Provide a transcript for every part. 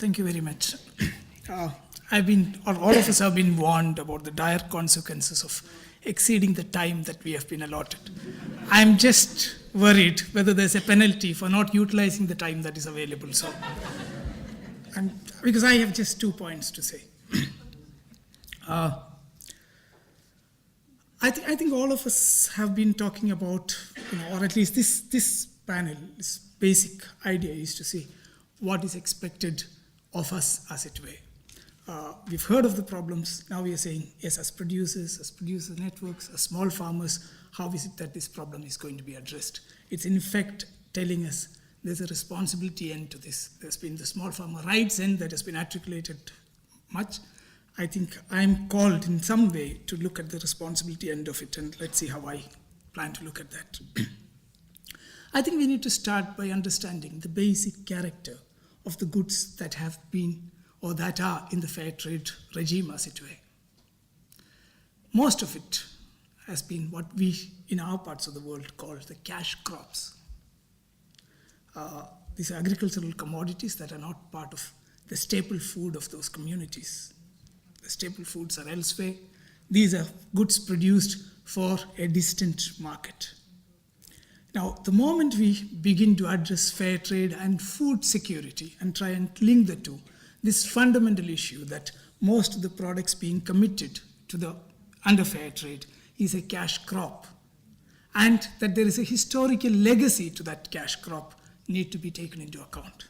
Thank you very much. All of us have been warned about the dire consequences of exceeding the time that we have been allotted. I'm just worried whether there's a penalty for not utilizing the time that is available. Because I have just 2 points to say. I think all of us have been talking about, or at least this panel, this basic idea is to see what is expected of us as it were. We've heard of the problems. Now we are saying, yes, as producer networks, as small farmers, how is it that this problem is going to be addressed? It's in effect telling us there's a responsibility end to this. There's been the small farmer rights end that has been articulated much. I think I'm called in some way to look at the responsibility end of it, and let's see how I plan to look at that. I think we need to start by understanding the basic character of the goods that have been or that are in the fair trade regime, as it were. Most of it has been what we in our parts of the world call the cash crops. These are agricultural commodities that are not part of the staple food of those communities. The staple foods are elsewhere. These are goods produced for a distant market. Now, the moment we begin to address fair trade and food security and try and link the two, this fundamental issue that most of the products being committed to the under fair trade is a cash crop, and that there is a historical legacy to that cash crop need to be taken into account.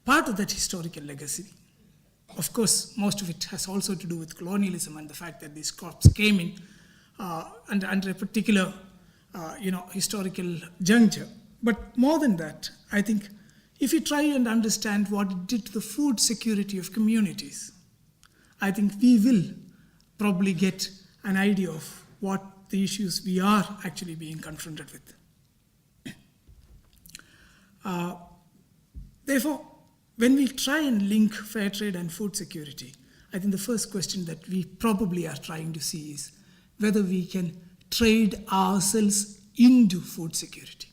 Part of that historical legacy, of course, most of it has also to do with colonialism and the fact that these crops came in under a particular historical juncture. But more than that, I think if you try and understand what it did to the food security of communities, I think we will probably get an idea of what the issues we are actually being confronted with. Therefore, when we try and link fair trade and food security, I think the first question that we probably are trying to see is whether we can trade ourselves into food security.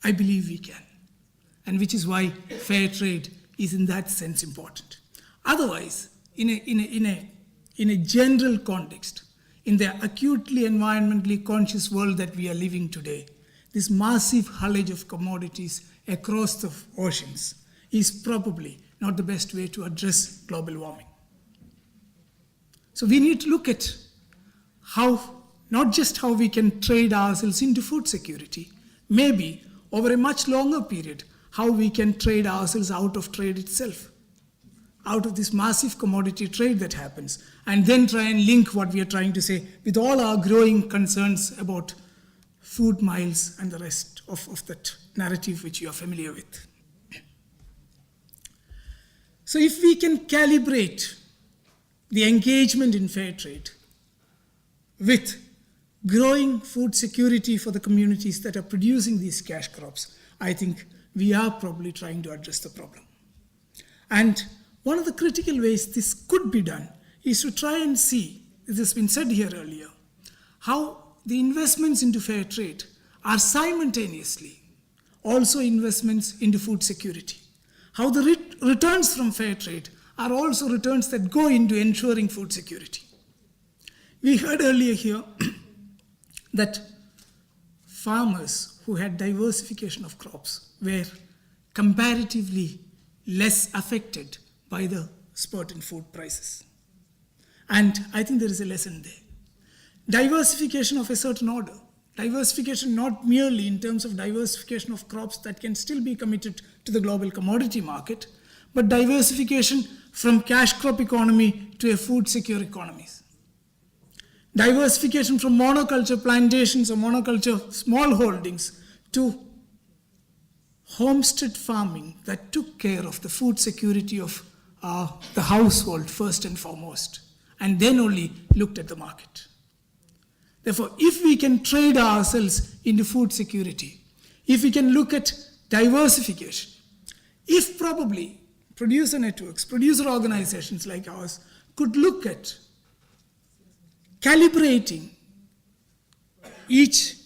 I believe we can, and which is why fair trade is in that sense important. Otherwise, in a general context, in the acutely environmentally conscious world that we are living today, this massive haulage of commodities across the oceans is probably not the best way to address global warming. So we need to look at not just how we can trade ourselves into food security, maybe over a much longer period, how we can trade ourselves out of trade itself, out of this massive commodity trade that happens, and then try and link what we are trying to say with all our growing concerns about food miles and the rest of that narrative which you are familiar with. So if we can calibrate the engagement in fair trade with growing food security for the communities that are producing these cash crops, I think we are probably trying to address the problem. And one of the critical ways this could be done is to try and see, this has been said here earlier, how the investments into fair trade are simultaneously also investments into food security. How the returns from fair trade are also returns that go into ensuring food security. We heard earlier here that farmers who had diversification of crops were comparatively less affected by the spurt in food prices. And I think there is a lesson there. Diversification of a certain order. Diversification not merely in terms of diversification of crops that can still be committed to the global commodity market, but diversification from cash crop economy to a food secure economies. Diversification from monoculture plantations or monoculture small holdings to homestead farming that took care of the food security of the household first and foremost, and then only looked at the market. Therefore, if we can trade ourselves into food security, if we can look at diversification, if probably producer networks, producer organizations like ours could look at calibrating each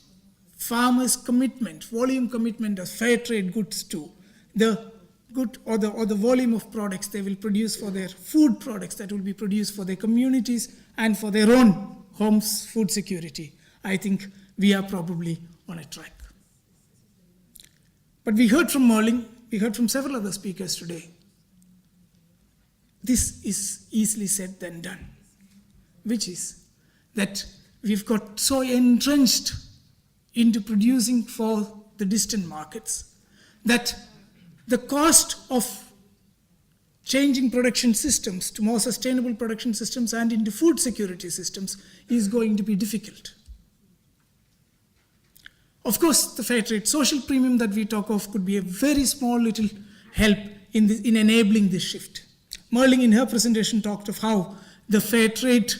farmer's commitment, volume commitment of fair trade goods to the good or the volume of products they will produce for their food products that will be produced for their communities and for their own homes' food security, I think we are probably on a track. But we heard from Merlin, we heard from several other speakers today. This is easily said than done, which is that we've got so entrenched into producing for the distant markets that the cost of changing production systems to more sustainable production systems and into food security systems is going to be difficult. Of course, the fair trade social premium that we talk of could be a very small little help in enabling this shift. Merlin in her presentation talked of how the fair trade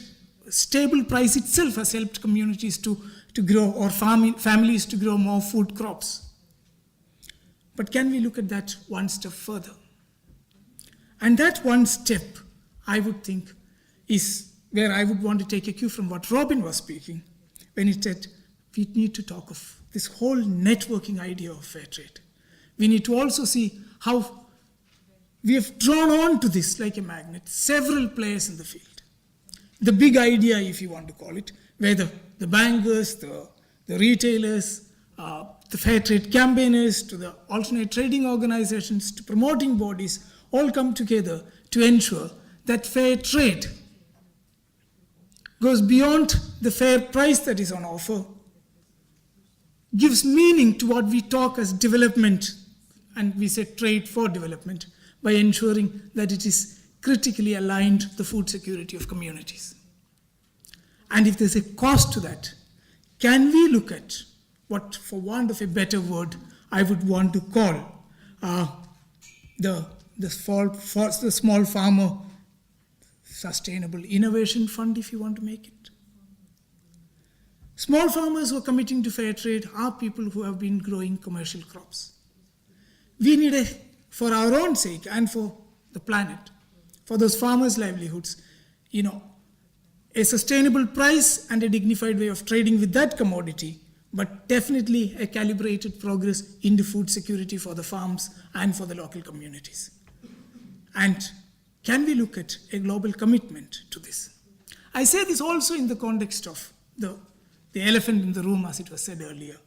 stable price itself has helped communities to grow or families to grow more food crops. But can we look at that one step further? And that one step, I would think, is where I would want to take a cue from what Robin was speaking when he said we need to talk of this whole networking idea of fair trade. We need to also see how we have drawn on to this like a magnet, several players in the field. The big idea, if you want to call it, where the bankers, the retailers, the fair trade campaigners, to the alternate trading organizations, to promoting bodies, all come together to ensure that fair trade goes beyond the fair price that is on offer, gives meaning to what we talk as development, and we say trade for development, by ensuring that it is critically aligned to the food security of communities. And if there's a cost to that, can we look at what, for want of a better word, I would want to call the small farmer sustainable innovation fund, if you want to make it. Small farmers who are committing to fair trade are people who have been growing commercial crops. We need for our own sake and for the planet, for those farmers' livelihoods, a sustainable price and a dignified way of trading with that commodity, but definitely a calibrated progress into food security for the farms and for the local communities. And can we look at a global commitment to this? I say this also in the context of the elephant in the room, as it was said earlier,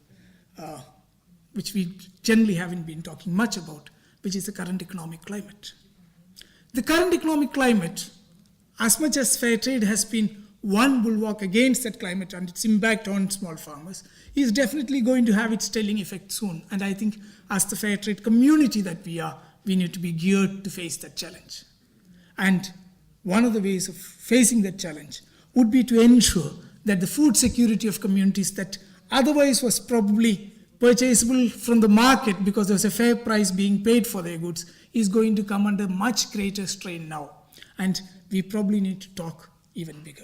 which we generally haven't been talking much about, which is the current economic climate. The current economic climate, as much as fair trade has been one bulwark against that climate and its impact on small farmers, is definitely going to have its telling effect soon. And I think as the fair trade community that we are, we need to be geared to face that challenge. And one of the ways of facing that challenge would be to ensure that the food security of communities that otherwise was probably purchasable from the market because there's a fair price being paid for their goods is going to come under much greater strain now. And we probably need to talk even bigger.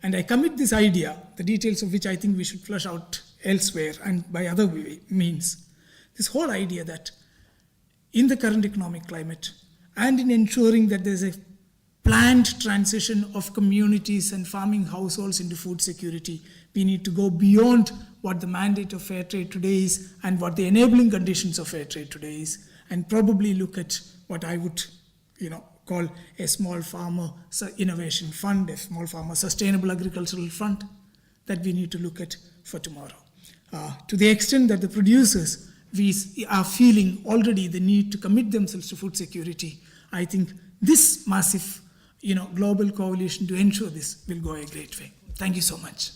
And I commit this idea, the details of which I think we should flesh out elsewhere and by other means. This whole idea that in the current economic climate and in ensuring that there's a planned transition of communities and farming households into food security, we need to go beyond what the mandate of fair trade today is and what the enabling conditions of fair trade today is, and probably look at what I would, call a small farmer innovation fund, a small farmer sustainable agricultural fund that we need to look at for tomorrow. To the extent that the producers, we are feeling already the need to commit themselves to food security, I think this massive global coalition to ensure this will go a great way. Thank you so much.